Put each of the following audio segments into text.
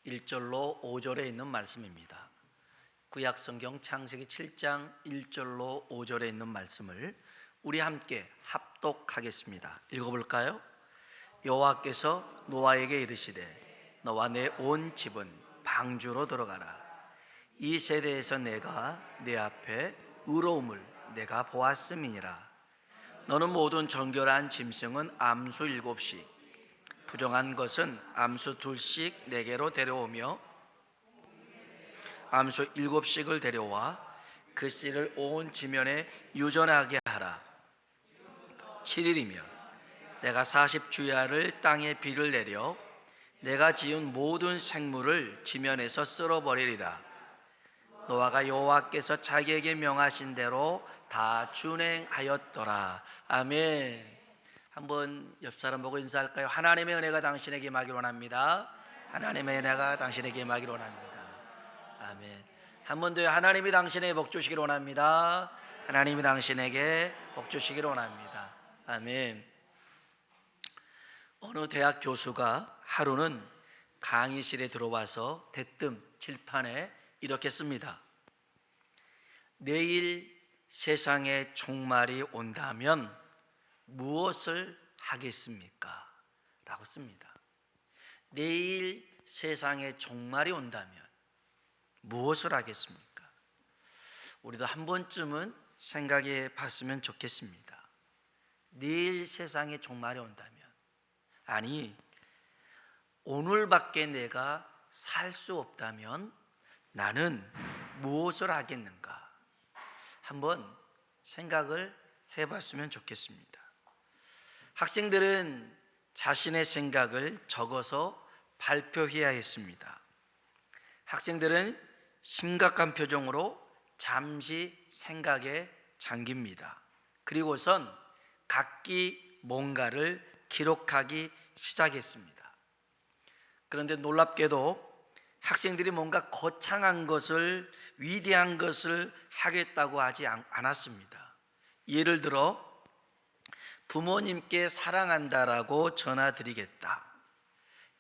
1절로 5절에 있는 말씀입니다. 구약성경 창세기 7장 1절로 5절에 있는 말씀을 우리 함께 합독하겠습니다. 읽어볼까요? 여호와께서 노아에게 이르시되 너와 내 온 집은 방주로 들어가라. 이 세대에서 내가 내 앞에 의로움을 내가 보았음이니라. 너는 모든 정결한 짐승은 암수 7씩, 부정한 것은 암수 2씩 내게로 데려오며 암수 7씩을 데려와 그 씨를 온 지면에 유전하게 하라. 7일이면 내가 40주야를 땅에 비를 내려 내가 지은 모든 생물을 지면에서 쓸어버리리라. 노아가 여호와께서 자기에게 명하신 대로 다 준행하였더라. 아멘. 한번 옆 사람 보고 인사할까요? 하나님의 은혜가 당신에게 임하기를 원합니다. 하나님의 은혜가 당신에게 임하기를 원합니다. 아멘. 한 번 더 하나님이 당신에게 복 주시기를 원합니다. 하나님이 당신에게 복 주시기를 원합니다. 아멘. 어느 대학 교수가 하루는 강의실에 들어와서 대뜸 칠판에 이렇게 씁니다. 내일 세상에 종말이 온다면 무엇을 하겠습니까? 라고 씁니다. 내일 세상에 종말이 온다면 무엇을 하겠습니까? 우리도 한 번쯤은 생각해 봤으면 좋겠습니다. 내일 세상에 종말이 온다면, 아니 오늘밖에 내가 살 수 없다면 나는 무엇을 하겠는가? 한번 생각을 해봤으면 좋겠습니다. 학생들은 자신의 생각을 적어서 발표해야 했습니다. 학생들은 심각한 표정으로 잠시 생각에 잠깁니다. 그리고선 각기 뭔가를 기록하기 시작했습니다. 그런데 놀랍게도 학생들이 뭔가 거창한 것을, 위대한 것을 하겠다고 하지 않았습니다. 예를 들어 부모님께 사랑한다라고 전화드리겠다,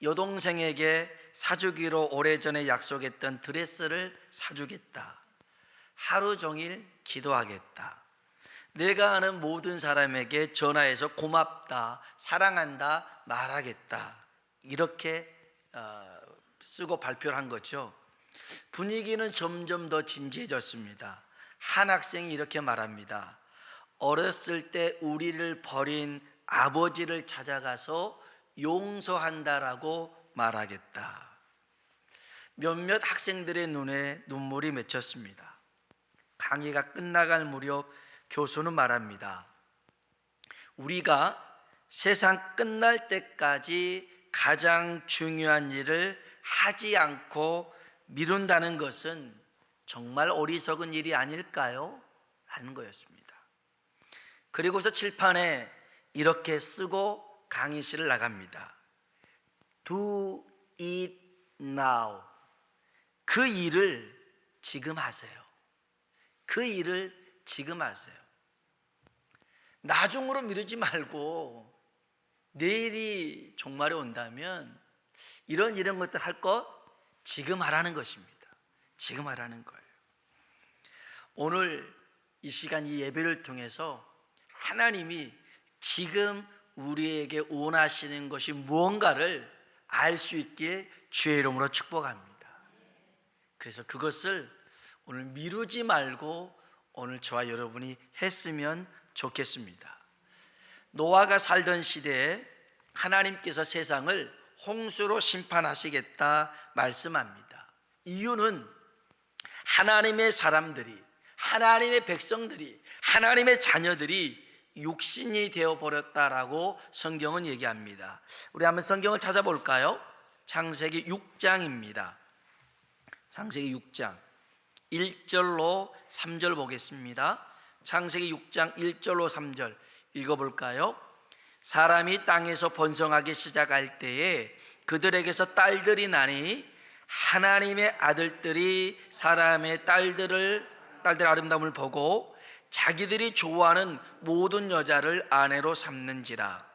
여동생에게 사주기로 오래전에 약속했던 드레스를 사주겠다, 하루 종일 기도하겠다, 내가 아는 모든 사람에게 전화해서 고맙다, 사랑한다 말하겠다, 이렇게 쓰고 발표를 한 거죠. 분위기는 점점 더 진지해졌습니다. 한 학생이 이렇게 말합니다. 어렸을 때 우리를 버린 아버지를 찾아가서 용서한다라고 말하겠다. 몇몇 학생들의 눈에 눈물이 맺혔습니다. 강의가 끝나갈 무렵 교수는 말합니다. 우리가 세상 끝날 때까지 가장 중요한 일을 하지 않고 미룬다는 것은 정말 어리석은 일이 아닐까요? 라는 거였습니다. 그리고서 칠판에 이렇게 쓰고 강의실을 나갑니다. Do it now. 그 일을 지금 하세요. 그 일을 지금 하세요. 나중으로 미루지 말고 내일이 종말이 온다면 이런 것들 할 것 지금 하라는 것입니다. 지금 하라는 거예요. 오늘 이 시간, 이 예배를 통해서 하나님이 지금 우리에게 원하시는 것이 무언가를 알 수 있게 주의 이름으로 축복합니다. 그래서 그것을 오늘 미루지 말고 오늘 저와 여러분이 했으면 좋겠습니다. 노아가 살던 시대에 하나님께서 세상을 홍수로 심판하시겠다 말씀합니다. 이유는 하나님의 사람들이, 하나님의 백성들이, 하나님의 자녀들이 육신이 되어버렸다라고 성경은 얘기합니다. 우리 한번 성경을 찾아볼까요? 창세기 6장입니다. 창세기 6장 1절로 3절 보겠습니다. 창세기 6장 1절로 3절 읽어볼까요? 사람이 땅에서 번성하기 시작할 때에 그들에게서 딸들이 나니 하나님의 아들들이 사람의 딸들의 아름다움을 보고 자기들이 좋아하는 모든 여자를 아내로 삼는지라.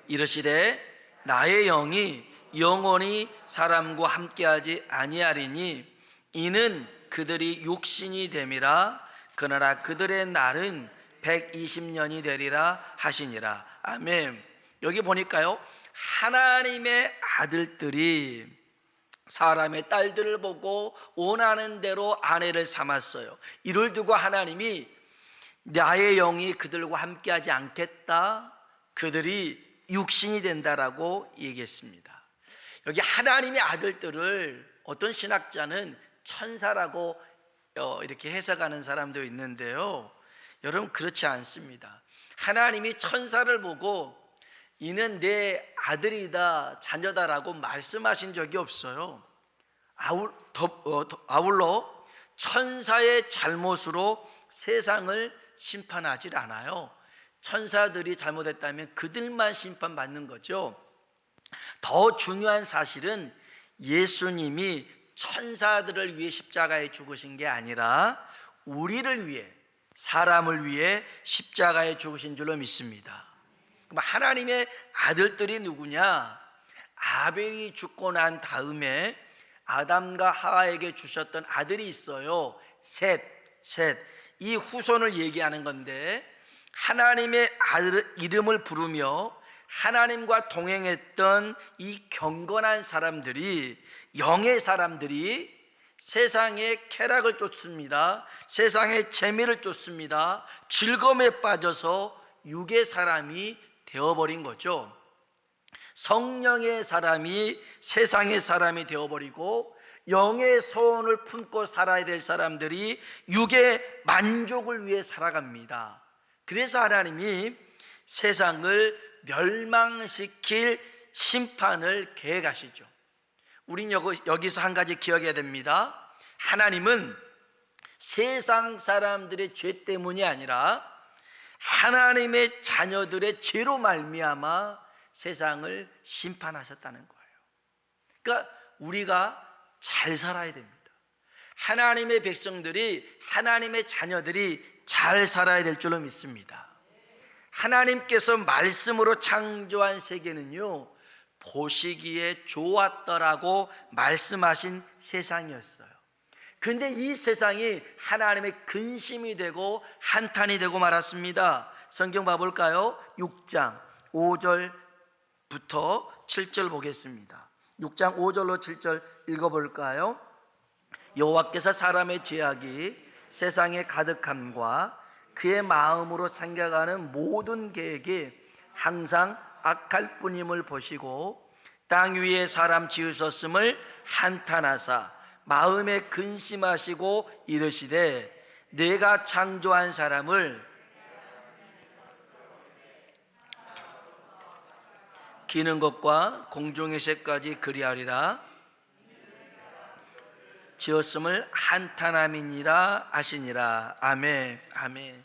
이르시되 나의 영이 영원히 사람과 함께하지 아니하리니 이는 그들이 육신이 됨이라. 그러나 그들의 날은 120년이 되리라 하시니라. 아멘. 여기 보니까요, 하나님의 아들들이 사람의 딸들을 보고 원하는 대로 아내를 삼았어요. 이를 두고 하나님이 나의 영이 그들과 함께하지 않겠다, 그들이 육신이 된다라고 얘기했습니다. 여기 하나님의 아들들을 어떤 신학자는 천사라고 이렇게 해석하는 사람도 있는데요, 여러분 그렇지 않습니다. 하나님이 천사를 보고 이는 내 아들이다, 자녀다라고 말씀하신 적이 없어요. 아울러 천사의 잘못으로 세상을 심판하지 않아요. 천사들이 잘못했다면 그들만 심판받는 거죠. 더 중요한 사실은 예수님이 천사들을 위해 십자가에 죽으신 게 아니라 우리를 위해, 사람을 위해 십자가에 죽으신 줄로 믿습니다. 그럼 하나님의 아들들이 누구냐? 아벨이 죽고 난 다음에 아담과 하와에게 주셨던 아들이 있어요. 셋. 이 후손을 얘기하는 건데, 하나님의 아들 이름을 부르며 하나님과 동행했던 이 경건한 사람들이, 영의 사람들이 세상의 쾌락을 쫓습니다. 세상의 재미를 쫓습니다. 즐거움에 빠져서 육의 사람이 되어버린 거죠. 성령의 사람이 세상의 사람이 되어버리고 영의 소원을 품고 살아야 될 사람들이 육의 만족을 위해 살아갑니다. 그래서 하나님이 세상을 멸망시킬 심판을 계획하시죠. 우린 여기서 한 가지 기억해야 됩니다. 하나님은 세상 사람들의 죄 때문이 아니라 하나님의 자녀들의 죄로 말미암아 세상을 심판하셨다는 거예요. 그러니까 우리가 잘 살아야 됩니다. 하나님의 백성들이, 하나님의 자녀들이 잘 살아야 될 줄로 믿습니다. 하나님께서 말씀으로 창조한 세계는요, 보시기에 좋았더라고 말씀하신 세상이었어요. 근데 이 세상이 하나님의 근심이 되고 한탄이 되고 말았습니다. 성경 봐볼까요? 6장 5절부터 7절 보겠습니다. 6장 5절로 7절 읽어볼까요? 여호와께서 사람의 죄악이 세상에 가득함과 그의 마음으로 생각하는 모든 계획이 항상 악할 뿐임을 보시고 땅 위에 사람 지으셨음을 한탄하사 마음에 근심하시고 이르시되 내가 창조한 사람을 기는 것과 공중의 새까지 그리하리라 지었음을 한탄함이니라 하시니라. 아멘. 아멘.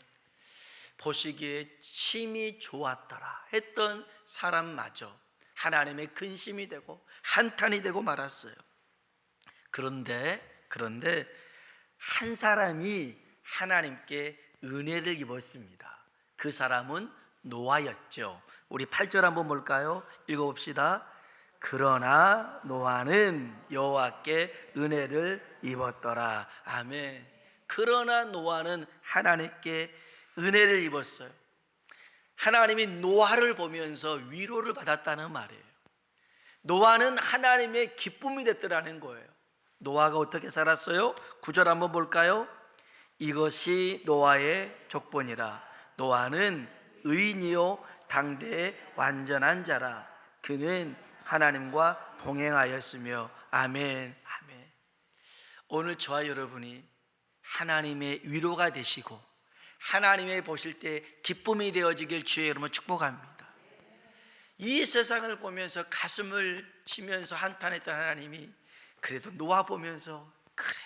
보시기에 침이 좋았더라 했던 사람마저 하나님의 근심이 되고 한탄이 되고 말았어요. 그런데 한 사람이 하나님께 은혜를 입었습니다. 그 사람은 노아였죠. 우리 8절 한번 볼까요? 읽어봅시다. 그러나 노아는 여호와께 은혜를 입었더라. 아멘. 그러나 노아는 하나님께 은혜를 입었어요. 하나님이 노아를 보면서 위로를 받았다는 말이에요. 노아는 하나님의 기쁨이 됐더라는 거예요. 노아가 어떻게 살았어요? 9절 한번 볼까요? 이것이 노아의 족본이라. 노아는 의인이요 당대의 완전한 자라. 그는 하나님과 동행하였으며. 아멘. 아멘. 오늘 저와 여러분이 하나님의 위로가 되시고 하나님의 보실 때 기쁨이 되어지길 주의 이름으로 축복합니다. 이 세상을 보면서 가슴을 치면서 한탄했던 하나님이 그래도 노아 보면서 그래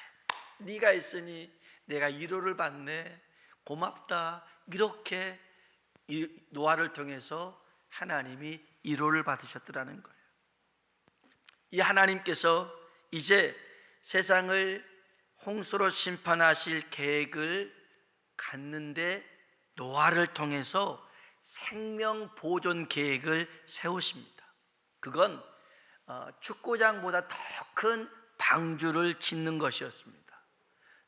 네가 있으니 내가 위로를 받네, 고맙다, 이렇게 노아를 통해서 하나님이 위로를 받으셨더라는 거예요. 이 하나님께서 이제 세상을 홍수로 심판하실 계획을 갖는데 노아를 통해서 생명 보존 계획을 세우십니다. 그건 축구장보다 더 큰 방주를 짓는 것이었습니다.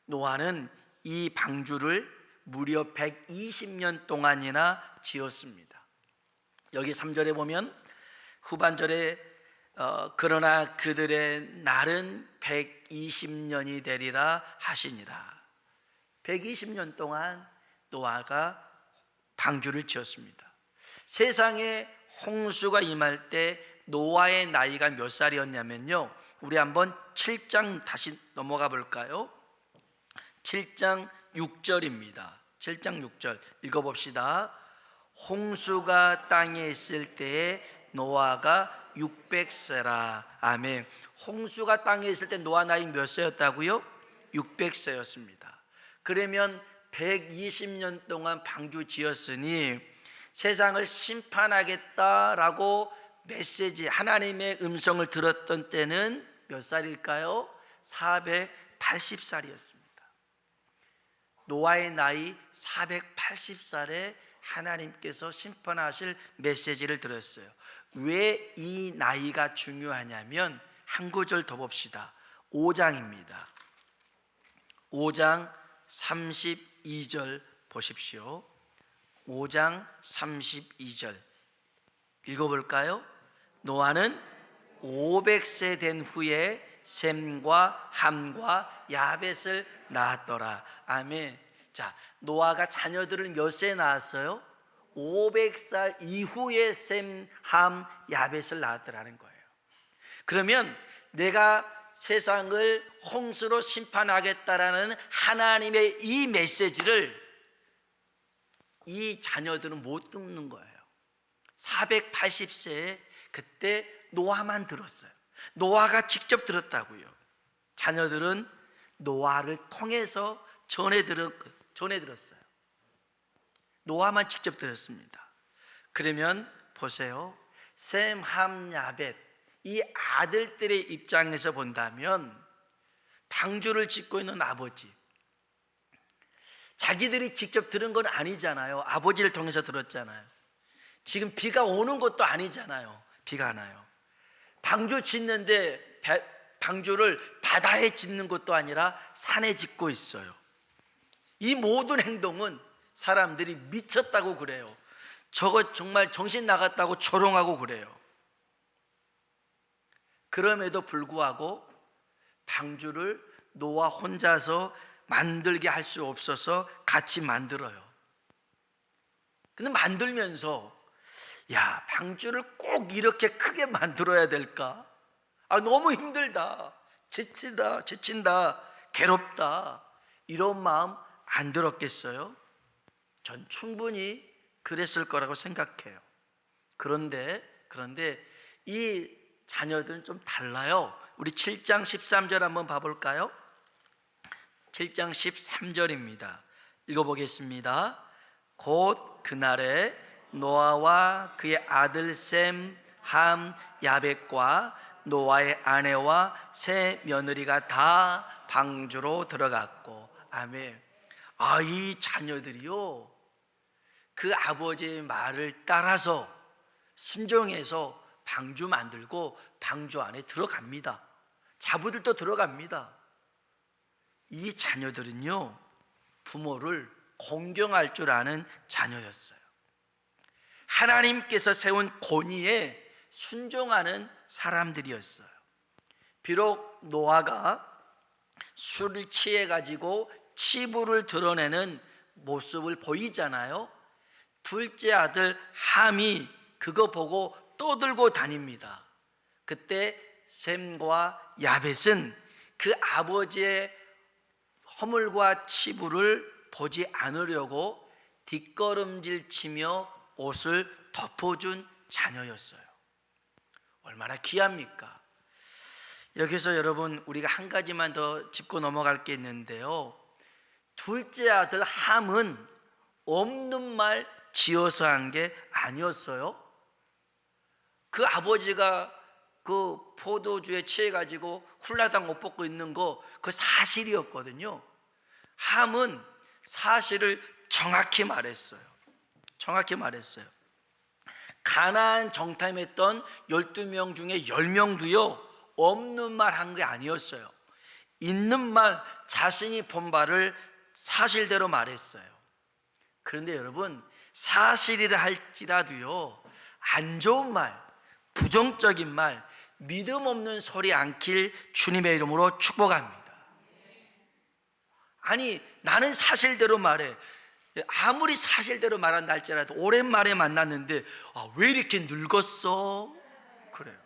노아는 이 방주를 무려 120년 동안이나 지었습니다. 여기 3절에 보면 후반절에 그러나 그들의 날은 120년이 되리라 하시니라. 120년 동안 노아가 방주를 지었습니다. 세상에 홍수가 임할 때 노아의 나이가 몇 살이었냐면요, 우리 한번 7장 다시 넘어가 볼까요? 7장 6절입니다. 7장 6절 읽어봅시다. 홍수가 땅에 있을 때에 노아가 600세라. 아멘. 홍수가 땅에 있을 때 노아 나이 몇 세였다고요? 600세였습니다. 그러면 120년 동안 방주 지었으니 세상을 심판하겠다라고 메시지, 하나님의 음성을 들었던 때는 몇 살일까요? 480살이었습니다. 노아의 나이 480살에 하나님께서 심판하실 메시지를 들었어요. 왜 이 나이가 중요하냐면 한 구절 더 봅시다. 5장입니다. 5장 32절 보십시오. 5장 32절 읽어볼까요? 노아는 500세 된 후에 셈과 함과 야벳을 낳았더라. 아멘. 자, 노아가 자녀들을 몇 세에 낳았어요? 500살 이후에 셈, 함, 야벳을 낳았더라는 거예요. 그러면 내가 세상을 홍수로 심판하겠다라는 하나님의 이 메시지를 이 자녀들은 못 듣는 거예요. 480세에 그때 노아만 들었어요. 노아가 직접 들었다고요. 자녀들은 노아를 통해서 전해 들었어요. 노아만 직접 들었습니다. 그러면 보세요. 셈, 함, 야벳, 이 아들들의 입장에서 본다면 방주를 짓고 있는 아버지, 자기들이 직접 들은 건 아니잖아요. 아버지를 통해서 들었잖아요. 지금 비가 오는 것도 아니잖아요. 비가 안 와요. 방주 짓는데 방주를 바다에 짓는 것도 아니라 산에 짓고 있어요. 이 모든 행동은 사람들이 미쳤다고 그래요. 저거 정말 정신 나갔다고 조롱하고 그래요. 그럼에도 불구하고 방주를 노아 혼자서 만들게 할 수 없어서 같이 만들어요. 근데 만들면서 야, 방주를 꼭 이렇게 크게 만들어야 될까? 너무 힘들다, 지친다, 괴롭다, 이런 마음 안 들었겠어요? 전 충분히 그랬을 거라고 생각해요. 그런데 이 자녀들은 좀 달라요. 우리 7장 13절 한번 봐볼까요? 7장 13절입니다. 읽어보겠습니다. 곧 그날에 노아와 그의 아들 셈, 함, 야벳과 노아의 아내와 세 며느리가 다 방주로 들어갔고. 아멘. 이 자녀들이요, 그 아버지의 말을 따라서 순종해서 방주 만들고 방주 안에 들어갑니다. 자부들도 들어갑니다. 이 자녀들은요, 부모를 공경할 줄 아는 자녀였어요. 하나님께서 세운 권위에 순종하는 사람들이었어요. 비록 노아가 술을 취해 가지고 치부를 드러내는 모습을 보이잖아요. 둘째 아들 함이 그거 보고 떠들고 다닙니다. 그때 셈과 야벳은 그 아버지의 허물과 치부를 보지 않으려고 뒷걸음질 치며 옷을 덮어준 자녀였어요. 얼마나 귀합니까? 여기서 여러분, 우리가 한 가지만 더 짚고 넘어갈 게 있는데요, 둘째 아들 함은 없는 말 지어서 한 게 아니었어요. 그 아버지가 그 포도주에 취해가지고 훌라당 옷 벗고 있는 거, 그 사실이었거든요. 함은 사실을 정확히 말했어요. 가나안 정탐했던 12명 중에 10명도요 없는 말 한 게 아니었어요. 있는 말, 자신이 본 바를 사실대로 말했어요. 그런데 여러분, 사실이라 할지라도요 안 좋은 말, 부정적인 말, 믿음 없는 소리 않길 주님의 이름으로 축복합니다. 아니, 나는 사실대로 말해. 아무리 사실대로 말한다 할지라도 오랜만에 만났는데 왜 이렇게 늙었어? 그래요.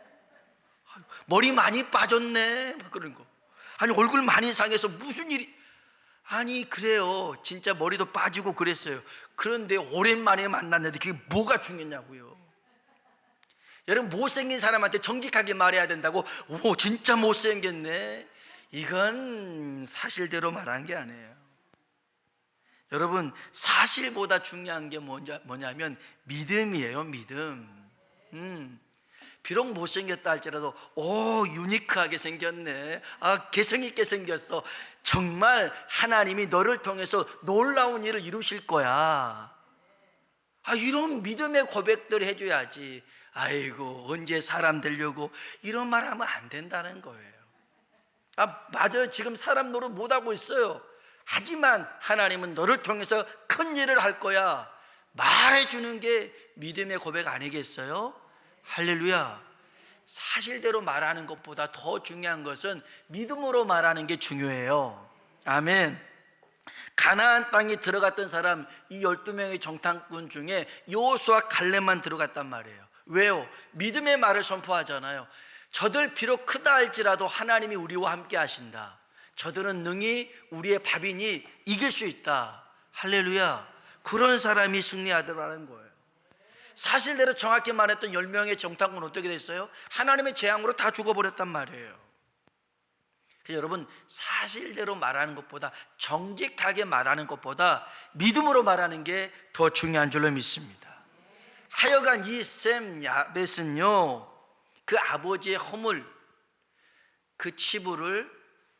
머리 많이 빠졌네, 막 그런 거. 아니, 얼굴 많이 상해서 무슨 일이. 아니, 그래요. 진짜 머리도 빠지고 그랬어요. 그런데 오랜만에 만났는데 그게 뭐가 중요했냐고요. 여러분, 못생긴 사람한테 정직하게 말해야 된다고. 오, 진짜 못생겼네. 이건 사실대로 말한 게 아니에요. 여러분, 사실보다 중요한 게 뭐냐면 믿음이에요. 믿음. 비록 못생겼다 할지라도 유니크하게 생겼네, 개성 있게 생겼어, 정말 하나님이 너를 통해서 놀라운 일을 이루실 거야, 이런 믿음의 고백들을 해줘야지. 아이고, 언제 사람 되려고 이런 말 하면 안 된다는 거예요. 맞아요. 지금 사람 노릇 못하고 있어요. 하지만 하나님은 너를 통해서 큰 일을 할 거야 말해주는 게 믿음의 고백 아니겠어요? 할렐루야. 사실대로 말하는 것보다 더 중요한 것은 믿음으로 말하는 게 중요해요. 아멘. 가나안 땅에 들어갔던 사람, 이 12명의 정탐꾼 중에 여호수아 갈렙만 들어갔단 말이에요. 왜요? 믿음의 말을 선포하잖아요. 저들 비록 크다 할지라도 하나님이 우리와 함께 하신다. 저들은 능히 우리의 밥이니 이길 수 있다. 할렐루야. 그런 사람이 승리하더라는 거예요. 사실대로 정확히 말했던 10명의 정탐꾼은 어떻게 됐어요? 하나님의 재앙으로 다 죽어버렸단 말이에요. 그래서 여러분, 사실대로 말하는 것보다, 정직하게 말하는 것보다 믿음으로 말하는 게 더 중요한 줄로 믿습니다. 하여간 이 셈 야벳은요, 그 아버지의 허물, 그 치부를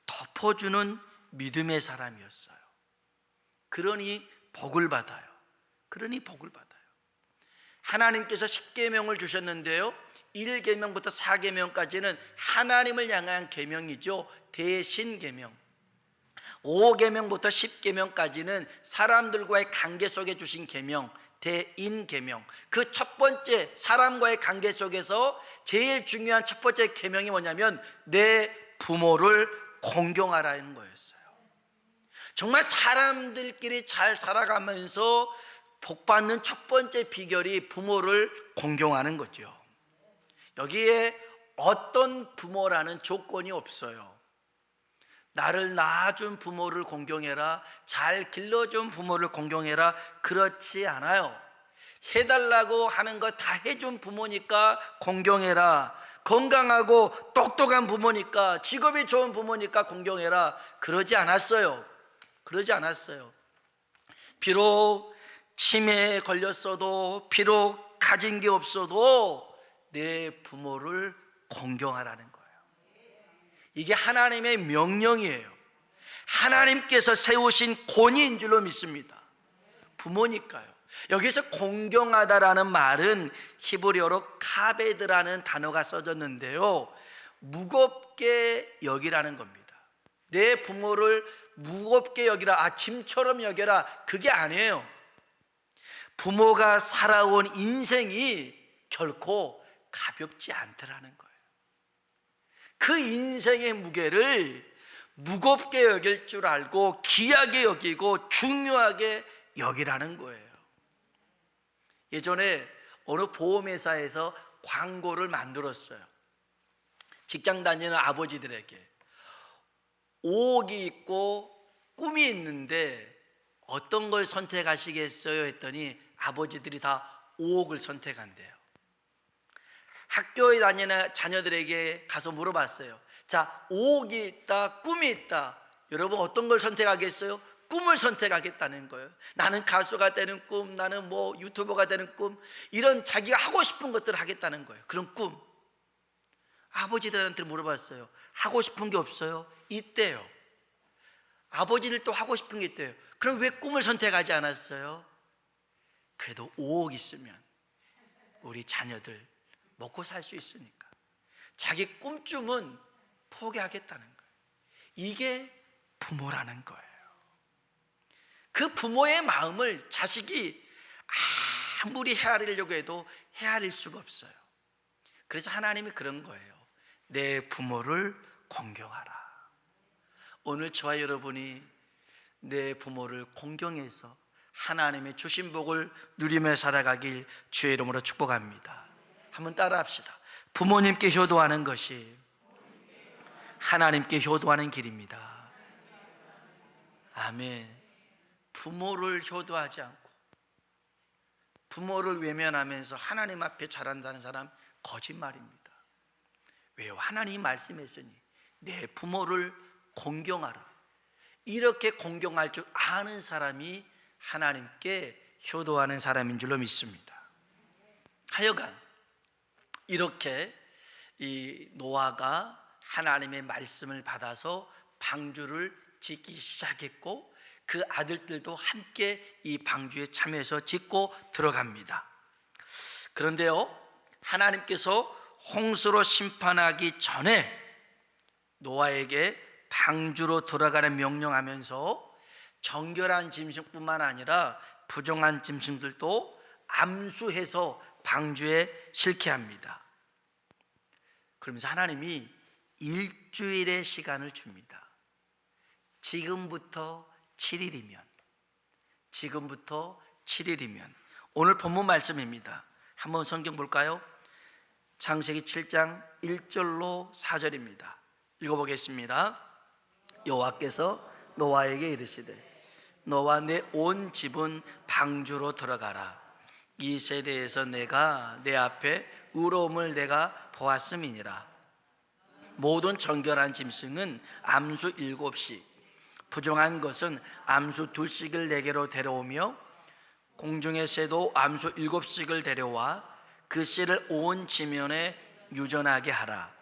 덮어주는 믿음의 사람이었어요. 그러니 복을 받아요. 하나님께서 10계명을 주셨는데요, 1계명부터 4계명까지는 하나님을 향한 계명이죠. 대신계명. 5계명부터 10계명까지는 사람들과의 관계 속에 주신 계명, 대인계명. 그 첫 번째 사람과의 관계 속에서 제일 중요한 첫 번째 계명이 뭐냐면 내 부모를 공경하라는 거였어요. 정말 사람들끼리 잘 살아가면서 복받는 첫 번째 비결이 부모를 공경하는 거죠. 여기에 어떤 부모라는 조건이 없어요. 나를 낳아준 부모를 공경해라, 잘 길러준 부모를 공경해라, 그렇지 않아요. 해달라고 하는 거 다 해준 부모니까 공경해라, 건강하고 똑똑한 부모니까, 직업이 좋은 부모니까 공경해라, 그러지 않았어요. 비록 치매에 걸렸어도, 비록 가진 게 없어도 내 부모를 공경하라는 거예요. 이게 하나님의 명령이에요. 하나님께서 세우신 권위인 줄로 믿습니다. 부모니까요. 여기서 공경하다라는 말은 히브리어로 카베드라는 단어가 써졌는데요, 무겁게 여기라는 겁니다. 내 부모를 무겁게 여기라, 짐처럼 여겨라, 그게 아니에요. 부모가 살아온 인생이 결코 가볍지 않더라는 거예요. 그 인생의 무게를 무겁게 여길 줄 알고 귀하게 여기고 중요하게 여기라는 거예요. 예전에 어느 보험회사에서 광고를 만들었어요. 직장 다니는 아버지들에게 5억이 있고 꿈이 있는데 어떤 걸 선택하시겠어요? 했더니 아버지들이 다 5억을 선택한대요. 학교에 다니는 자녀들에게 가서 물어봤어요. 자, 5억이 있다, 꿈이 있다. 여러분 어떤 걸 선택하겠어요? 꿈을 선택하겠다는 거예요. 나는 가수가 되는 꿈, 나는 유튜버가 되는 꿈, 이런 자기가 하고 싶은 것들을 하겠다는 거예요. 그런 꿈. 아버지들한테 물어봤어요. 하고 싶은 게 없어요? 있대요. 아버지들도 하고 싶은 게 있대요. 그럼 왜 꿈을 선택하지 않았어요? 그래도 5억 있으면 우리 자녀들 먹고 살 수 있으니까 자기 꿈쯤은 포기하겠다는 거예요. 이게 부모라는 거예요. 그 부모의 마음을 자식이 아무리 헤아리려고 해도 헤아릴 수가 없어요. 그래서 하나님이 그런 거예요. 내 부모를 공경하라. 오늘 저와 여러분이 내 부모를 공경해서 하나님의 주신 복을 누리며 살아가길 주의 이름으로 축복합니다. 한번 따라 합시다. 부모님께 효도하는 것이 하나님께 효도하는 길입니다. 아멘. 부모를 효도하지 않고 부모를 외면하면서 하나님 앞에 잘한다는 사람 거짓말입니다. 왜요? 하나님이 말씀했으니 내 부모를 공경하라. 이렇게 공경할 줄 아는 사람이 하나님께 효도하는 사람인 줄로 믿습니다. 하여간 이렇게 이 노아가 하나님의 말씀을 받아서 방주를 짓기 시작했고 그 아들들도 함께 이 방주에 참여해서 짓고 들어갑니다. 그런데요, 하나님께서 홍수로 심판하기 전에 노아에게 방주로 돌아가는 명령하면서 정결한 짐승뿐만 아니라 부정한 짐승들도 암수해서 방주에 싣게 합니다. 그러면서 하나님이 일주일의 시간을 줍니다. 지금부터 7일이면 오늘 본문 말씀입니다. 한번 성경 볼까요? 창세기 7장 1절로 4절입니다. 읽어보겠습니다. 여호와께서 노아에게 이르시되 너와 내 온 집은 방주로 들어가라. 이 세대에서 내가 내 앞에 의로움을 내가 보았음이니라. 모든 정결한 짐승은 암수 7씩 부정한 것은 암수 2씩을 내게로 데려오며 공중의 새도 암수 7씩을 데려와 그 씨를 온 지면에 유전하게 하라.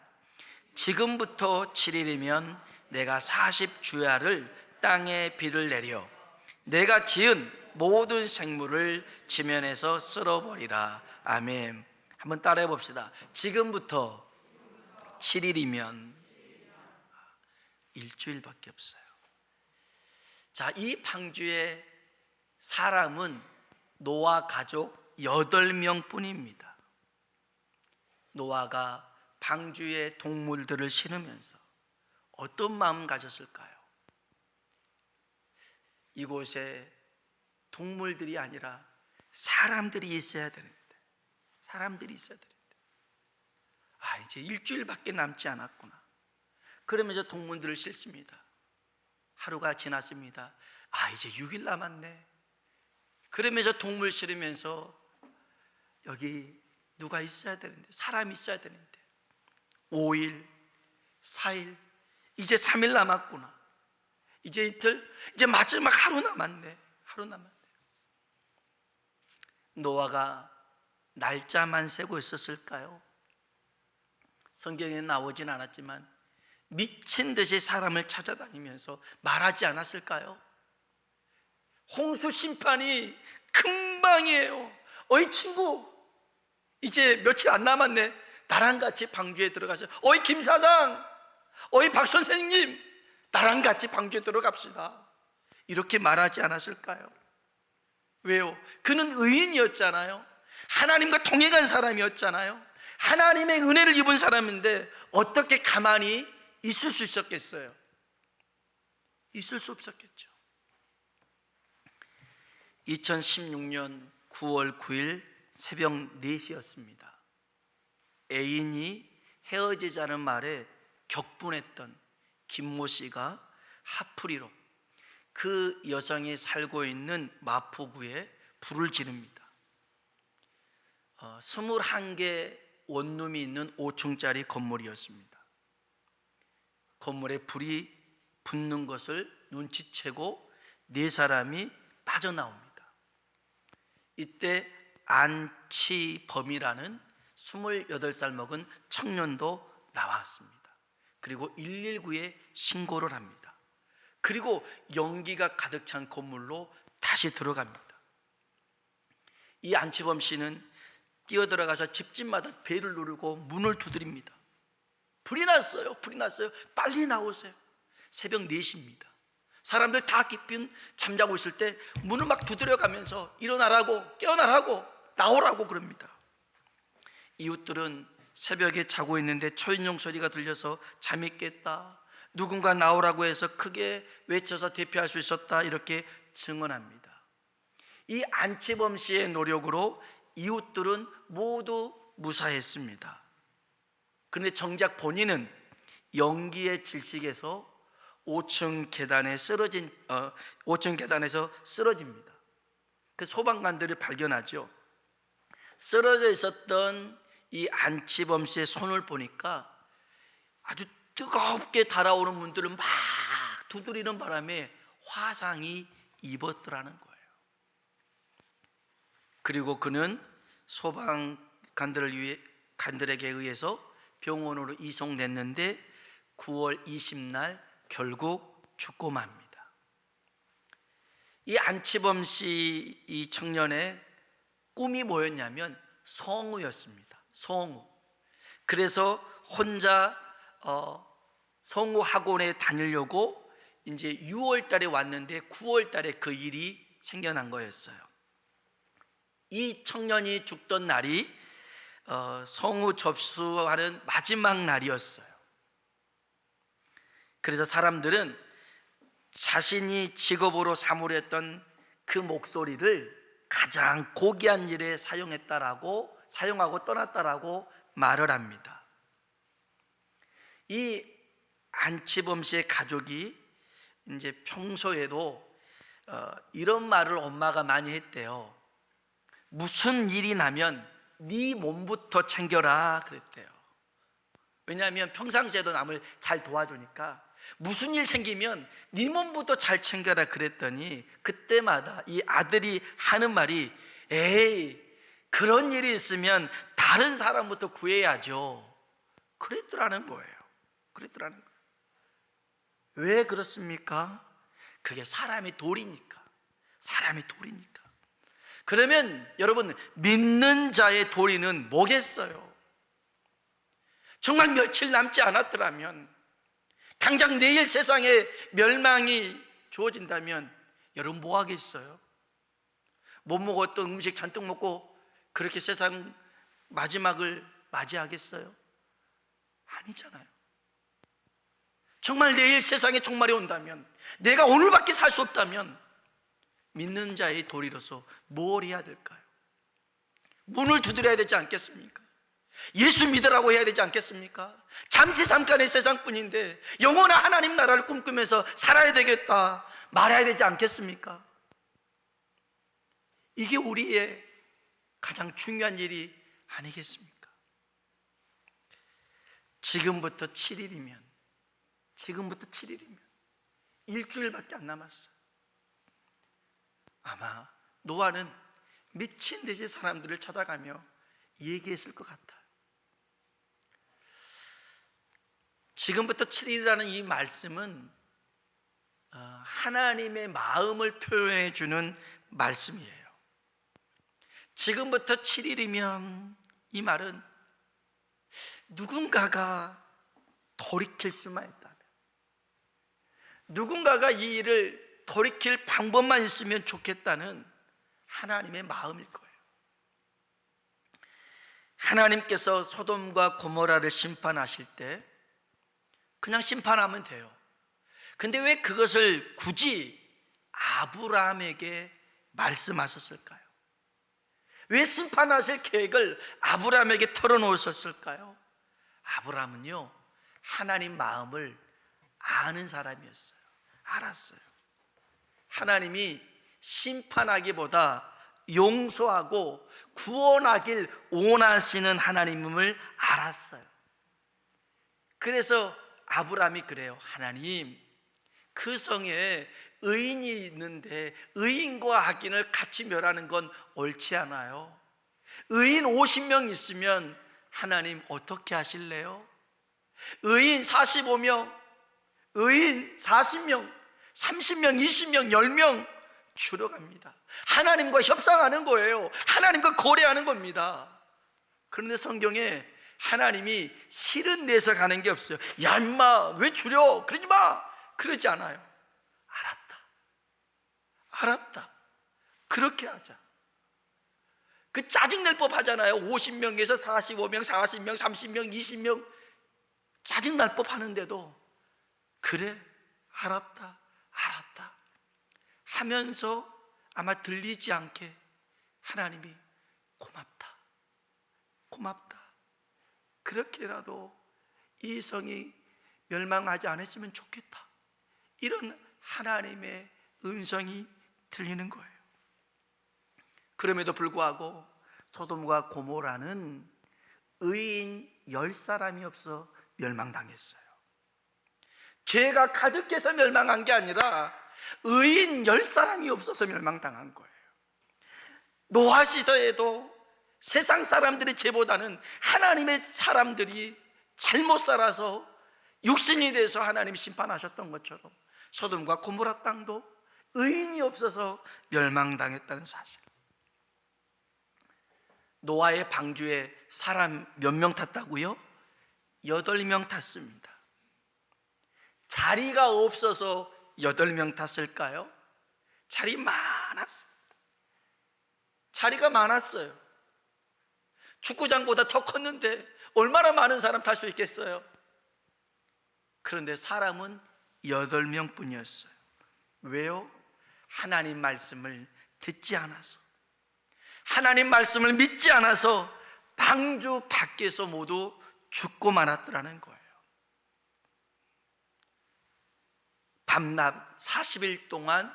지금부터 7일이면 내가 40주야를 땅에 비를 내려 내가 지은 모든 생물을 지면에서 쓸어버리라. 아멘. 한번 따라해 봅시다. 지금부터 7일이면 일주일밖에 없어요. 자, 이 방주의 사람은 노아 가족 8명 뿐입니다. 노아가 방주의 동물들을 신으면서 어떤 마음 가졌을까요? 이곳에 동물들이 아니라 사람들이 있어야 되는데 이제 일주일밖에 남지 않았구나. 그러면서 동물들을 싣습니다. 하루가 지났습니다. 이제 6일 남았네. 그러면서 동물 실으면서 여기 누가 있어야 되는데, 사람이 있어야 되는데 5일, 4일, 이제 3일 남았구나. 이제 이틀, 이제 마지막 하루 남았네. 노아가 날짜만 세고 있었을까요? 성경에 나오진 않았지만 미친 듯이 사람을 찾아다니면서 말하지 않았을까요? 홍수 심판이 금방이에요. 어이 친구, 이제 며칠 안 남았네. 나랑 같이 방주에 들어가서, 어이 김 사장, 어이 박 선생님, 나랑 같이 방주에 들어갑시다. 이렇게 말하지 않았을까요? 왜요? 그는 의인이었잖아요. 하나님과 동행한 사람이었잖아요. 하나님의 은혜를 입은 사람인데 어떻게 가만히 있을 수 있었겠어요? 있을 수 없었겠죠. 2016년 9월 9일 새벽 4시였습니다. 애인이 헤어지자는 말에 격분했던 김모 씨가 하프리로 그 여성이 살고 있는 마포구에 불을 지릅니다. 21개 원룸이 있는 5층짜리 건물이었습니다. 건물에 불이 붙는 것을 눈치채고 4사람이 빠져나옵니다. 이때 안치범이라는 28살 먹은 청년도 나왔습니다. 그리고 119에 신고를 합니다. 그리고 연기가 가득 찬 건물로 다시 들어갑니다. 이 안치범 씨는 뛰어들어가서 집집마다 배를 누르고 문을 두드립니다. 불이 났어요. 불이 났어요. 빨리 나오세요. 새벽 4시입니다. 사람들 다 깊이 잠자고 있을 때 문을 막 두드려가면서 일어나라고, 깨어나라고, 나오라고 그럽니다. 이웃들은 새벽에 자고 있는데 초인종 소리가 들려서 잠이 깼다, 누군가 나오라고 해서 크게 외쳐서 대피할 수 있었다, 이렇게 증언합니다. 이 안치범 씨의 노력으로 이웃들은 모두 무사했습니다. 그런데 정작 본인은 연기의 질식에서 5층 계단에서 쓰러집니다. 그 소방관들이 발견하죠. 쓰러져 있었던 이 안치범 씨의 손을 보니까 아주 뜨겁게 달아오는 문들을 막 두드리는 바람에 화상이 입었더라는 거예요. 그리고 그는 소방관들에게 의해서 병원으로 이송됐는데 9월 20날 결국 죽고 맙니다. 이 안치범 씨 이 청년의 꿈이 뭐였냐면 성우였습니다. 성우. 그래서 혼자 성우 학원에 다니려고 이제 6월 달에 왔는데 9월 달에 그 일이 생겨난 거였어요. 이 청년이 죽던 날이 성우 접수하는 마지막 날이었어요. 그래서 사람들은 자신이 직업으로 삼으려 했던 그 목소리를 가장 고귀한 일에 사용하고 떠났다라고 말을 합니다. 이 안치범 씨의 가족이 이제 평소에도 이런 말을 엄마가 많이 했대요. 무슨 일이 나면 네 몸부터 챙겨라 그랬대요. 왜냐하면 평상시에도 남을 잘 도와주니까 무슨 일 생기면 네 몸부터 잘 챙겨라 그랬더니 그때마다 이 아들이 하는 말이 에이, 그런 일이 있으면 다른 사람부터 구해야죠 그랬더라는 거예요. 왜 그렇습니까? 그게 사람의 도리니까. 그러면 여러분, 믿는 자의 도리는 뭐겠어요? 정말 며칠 남지 않았더라면, 당장 내일 세상에 멸망이 주어진다면 여러분 뭐 하겠어요? 못 먹었던 음식 잔뜩 먹고 그렇게 세상 마지막을 맞이하겠어요? 아니잖아요. 정말 내일 세상에 종말이 온다면, 내가 오늘밖에 살 수 없다면 믿는 자의 도리로서 뭘 해야 될까요? 문을 두드려야 되지 않겠습니까? 예수 믿으라고 해야 되지 않겠습니까? 잠깐의 세상뿐인데 영원한 하나님 나라를 꿈꾸면서 살아야 되겠다 말해야 되지 않겠습니까? 이게 우리의 가장 중요한 일이 아니겠습니까? 지금부터 7일이면 일주일밖에 안 남았어요. 아마 노아는 미친 듯이 사람들을 찾아가며 얘기했을 것 같아요. 지금부터 7일이라는 이 말씀은 하나님의 마음을 표현해 주는 말씀이에요. 지금부터 7일이면 이 말은 누군가가 돌이킬 수만 있다면, 누군가가 이 일을 돌이킬 방법만 있으면 좋겠다는 하나님의 마음일 거예요. 하나님께서 소돔과 고모라를 심판하실 때 그냥 심판하면 돼요. 근데 왜 그것을 굳이 아브라함에게 말씀하셨을까요? 왜 심판하실 계획을 아브라함에게 털어놓으셨을까요? 아브라함은요, 하나님 마음을 아는 사람이었어요. 알았어요. 하나님이 심판하기보다 용서하고 구원하길 원하시는 하나님임을 알았어요. 그래서 아브라함이 그래요. 하나님, 그 성에 의인이 있는데 의인과 악인을 같이 멸하는 건 옳지 않아요. 의인 50명 있으면 하나님 어떻게 하실래요? 의인 45명, 의인 40명, 30명, 20명, 10명 줄여갑니다. 하나님과 협상하는 거예요. 하나님과 거래하는 겁니다. 그런데 성경에 하나님이 실은 내서 가는 게 없어요. 야 임마 왜 줄여? 그러지 마! 그러지 않아요. 알았다. 그렇게 하자. 그 짜증낼 법 하잖아요. 50명에서 45명, 40명, 30명, 20명 짜증날 법 하는데도 그래 알았다 하면서 아마 들리지 않게 하나님이 고맙다 그렇게라도 이 성이 멸망하지 않았으면 좋겠다, 이런 하나님의 음성이 들리는 거예요. 그럼에도 불구하고 소돔과 고모라는 의인 10사람이 없어 멸망당했어요. 죄가 가득해서 멸망한 게 아니라 의인 10사람이 없어서 멸망당한 거예요. 노아 시대에도 세상 사람들의 죄보다는 하나님의 사람들이 잘못 살아서 육신이 돼서 하나님이 심판하셨던 것처럼 소돔과 고모라 땅도 의인이 없어서 멸망당했다는 사실. 노아의 방주에 사람 몇 명 탔다고요? 8명 탔습니다. 자리가 없어서 8명 탔을까요? 자리가 많았어요. 축구장보다 더 컸는데 얼마나 많은 사람 탈 수 있겠어요? 그런데 사람은 8명 뿐이었어요. 왜요? 하나님 말씀을 듣지 않아서, 하나님 말씀을 믿지 않아서 방주 밖에서 모두 죽고 말았더라는 거예요. 밤낮 40일 동안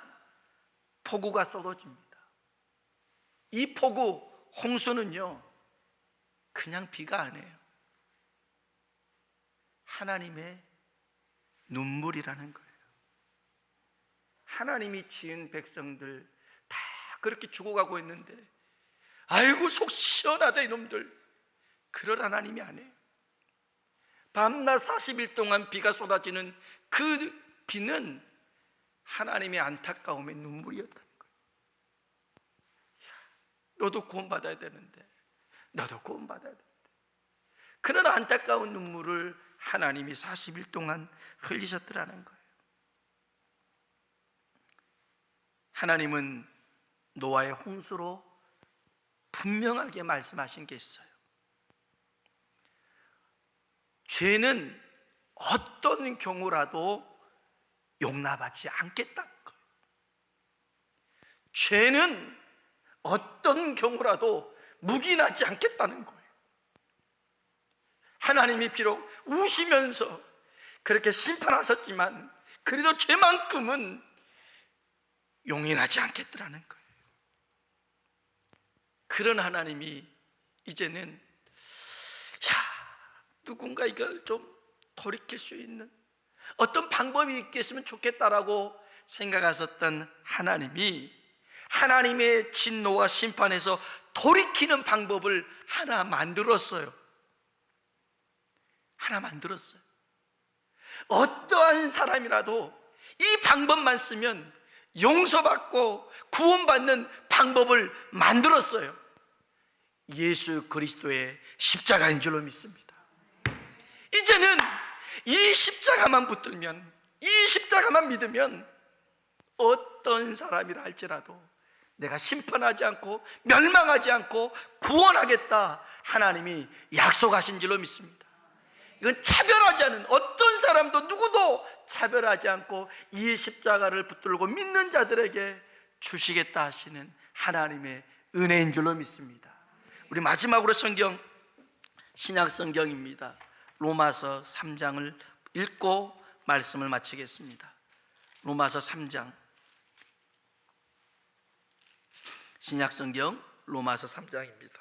폭우가 쏟아집니다. 이 폭우, 홍수는요 그냥 비가 아니에요. 하나님의 눈물이라는 거예요. 하나님이 지은 백성들 다 그렇게 죽어가고 있는데 아이고 속 시원하다 이놈들, 그럴 하나님이 아니에요. 밤낮 40일 동안 비가 쏟아지는 그 비는 하나님의 안타까움의 눈물이었다는 거예요. 너도 구원받아야 되는데, 너도 구원받아야 되는데, 그런 안타까운 눈물을 하나님이 40일 동안 흘리셨더라는 거예요. 하나님은 노아의 홍수로 분명하게 말씀하신 게 있어요. 죄는 어떤 경우라도 용납하지 않겠다는 거예요. 죄는 어떤 경우라도 묵인하지 않겠다는 거예요. 하나님이 비록 우시면서 그렇게 심판하셨지만 그래도 죄만큼은 용인하지 않겠더라는 거예요. 그런 하나님이 이제는 누군가 이걸 좀 돌이킬 수 있는 어떤 방법이 있겠으면 좋겠다라고 생각하셨던 하나님이 하나님의 진노와 심판에서 돌이키는 방법을 하나 만들었어요. 어떠한 사람이라도 이 방법만 쓰면 용서받고 구원받는 방법을 만들었어요. 예수 그리스도의 십자가인 줄로 믿습니다. 이제는 이 십자가만 붙들면, 이 십자가만 믿으면 어떤 사람이라 할지라도 내가 심판하지 않고 멸망하지 않고 구원하겠다 하나님이 약속하신 줄로 믿습니다. 이건 차별하지 않은, 어떤 사람도 누구도 차별하지 않고 이 십자가를 붙들고 믿는 자들에게 주시겠다 하시는 하나님의 은혜인 줄로 믿습니다. 우리 마지막으로 성경, 신약 성경입니다. 로마서 3장을 읽고 말씀을 마치겠습니다. 로마서 3장, 신약 성경 로마서 3장입니다.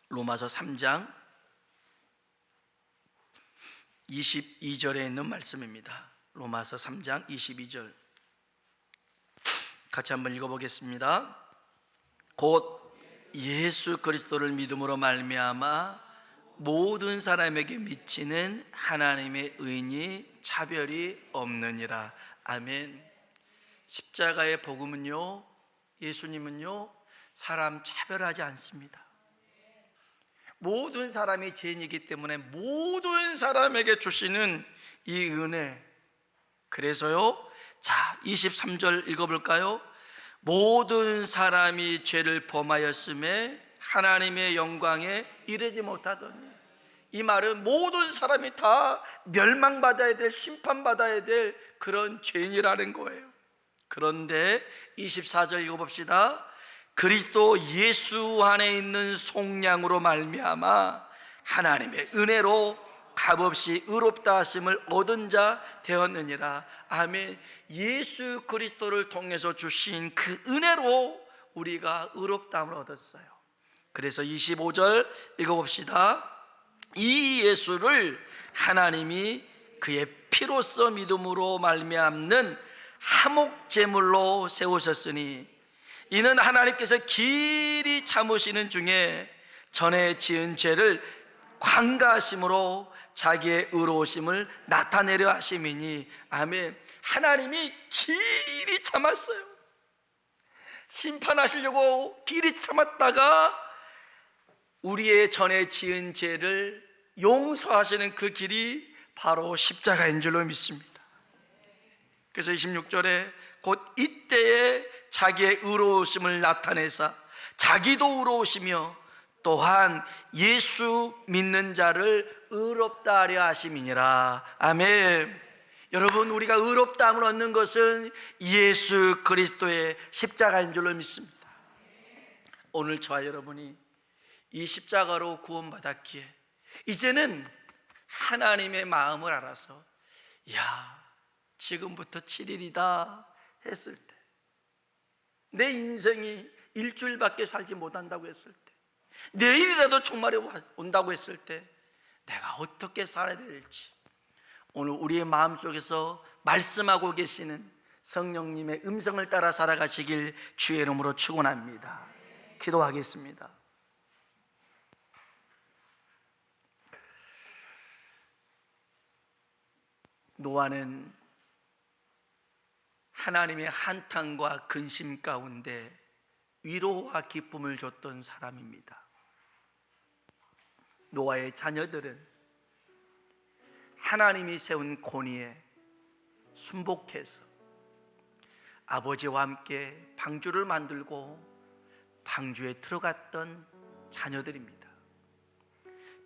로마서 3장 22절에 있는 말씀입니다. 로마서 3장 22절 같이 한번 읽어보겠습니다. 곧 예수 그리스도를 믿음으로 말미암아 모든 사람에게 미치는 하나님의 의인이 차별이 없느니라. 아멘. 십자가의 복음은요, 예수님은요 사람 차별하지 않습니다. 모든 사람이 죄인이기 때문에 모든 사람에게 주시는 이 은혜. 그래서요, 자 23절 읽어볼까요? 모든 사람이 죄를 범하였음에 하나님의 영광에 이르지 못하더니. 이 말은 모든 사람이 다 멸망받아야 될, 심판받아야 될 그런 죄인이라는 거예요. 그런데 24절 읽어봅시다. 그리스도 예수 안에 있는 속량으로 말미암아 하나님의 은혜로 값없이 의롭다 하심을 얻은 자 되었느니라. 아멘. 예수 그리스도를 통해서 주신 그 은혜로 우리가 의롭다함을 얻었어요. 그래서 25절 읽어봅시다. 이 예수를 하나님이 그의 피로써 믿음으로 말미암는 화목제물로 세우셨으니 이는 하나님께서 길이 참으시는 중에 전에 지은 죄를 관가하심으로 자기의 의로우심을 나타내려 하심이니. 아멘. 하나님이 길이 참았어요. 심판하시려고 길이 참았다가 우리의 전에 지은 죄를 용서하시는 그 길이 바로 십자가인 줄로 믿습니다. 그래서 26절에 곧 이때에 자기의 의로우심을 나타내사 자기도 의로우시며 또한 예수 믿는 자를 의롭다 하려 하심이니라. 아멘. 여러분, 우리가 의롭다함을 얻는 것은 예수 그리스도의 십자가인 줄로 믿습니다. 오늘 저와 여러분이 이 십자가로 구원받았기에 이제는 하나님의 마음을 알아서, 야, 지금부터 7일이다 했을 때, 내 인생이 일주일밖에 살지 못한다고 했을 때, 내일이라도 종말이 온다고 했을 때 내가 어떻게 살아야 될지 오늘 우리의 마음속에서 말씀하고 계시는 성령님의 음성을 따라 살아가시길 주의 이름으로 축원합니다. 기도하겠습니다. 노아는 하나님의 한탄과 근심 가운데 위로와 기쁨을 줬던 사람입니다. 노아의 자녀들은 하나님이 세운 권위에 순복해서 아버지와 함께 방주를 만들고 방주에 들어갔던 자녀들입니다.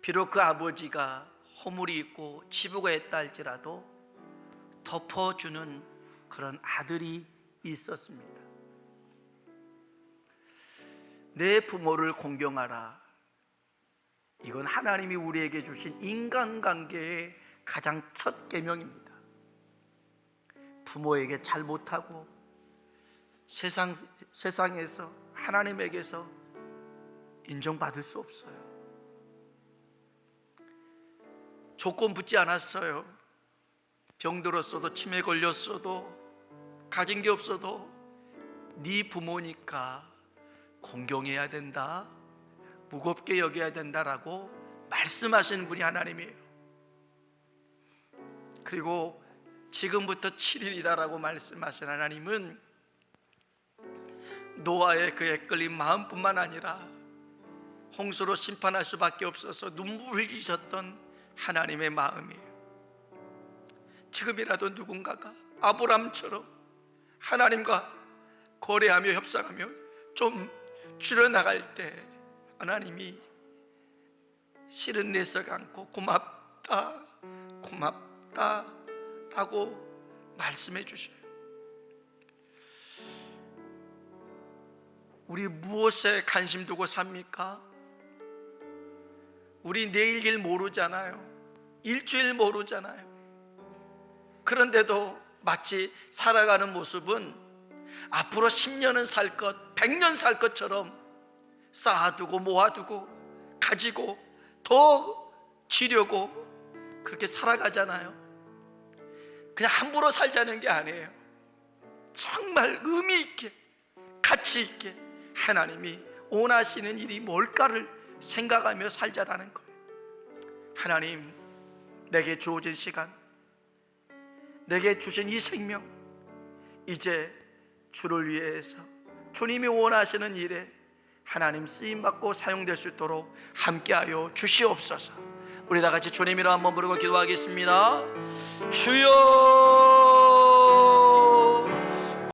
비록 그 아버지가 허물이 있고 치부가 있다 할지라도 덮어주는 그런 아들이 있었습니다. 내 부모를 공경하라. 이건 하나님이 우리에게 주신 인간관계의 가장 첫 계명입니다. 부모에게 잘못하고 세상에서 하나님에게서 인정받을 수 없어요. 조건 붙지 않았어요. 병들었어도 치매 걸렸어도 가진 게 없어도 네 부모니까 공경해야 된다, 무겁게 여겨야 된다라고 말씀하시는 분이 하나님이에요. 그리고 지금부터 7일이다라고 말씀하신 하나님은 노아의 그 애끌린 마음뿐만 아니라 홍수로 심판할 수밖에 없어서 눈물을 흘리셨던 하나님의 마음이에요. 지금이라도 누군가가 아브람처럼 하나님과 거래하며 협상하며 좀 줄여나갈 때 하나님이 실은 내색 않고 고맙다 고맙다 라고 말씀해 주셔요. 우리 무엇에 관심 두고 삽니까? 우리 내일 일 모르잖아요. 일주일 모르잖아요. 그런데도 마치 살아가는 모습은 앞으로 10년은 살 것, 100년 살 것처럼 쌓아두고 모아두고 가지고 더 지려고 그렇게 살아가잖아요. 그냥 함부로 살자는 게 아니에요. 정말 의미 있게, 가치 있게 하나님이 원하시는 일이 뭘까를 생각하며 살자라는 거예요. 하나님, 내게 주어진 시간, 내게 주신 이 생명, 이제 주를 위해서 주님이 원하시는 일에 하나님 쓰임받고 사용될 수 있도록 함께하여 주시옵소서. 우리 다 같이 주님 이름 한번 부르고 기도하겠습니다. 주여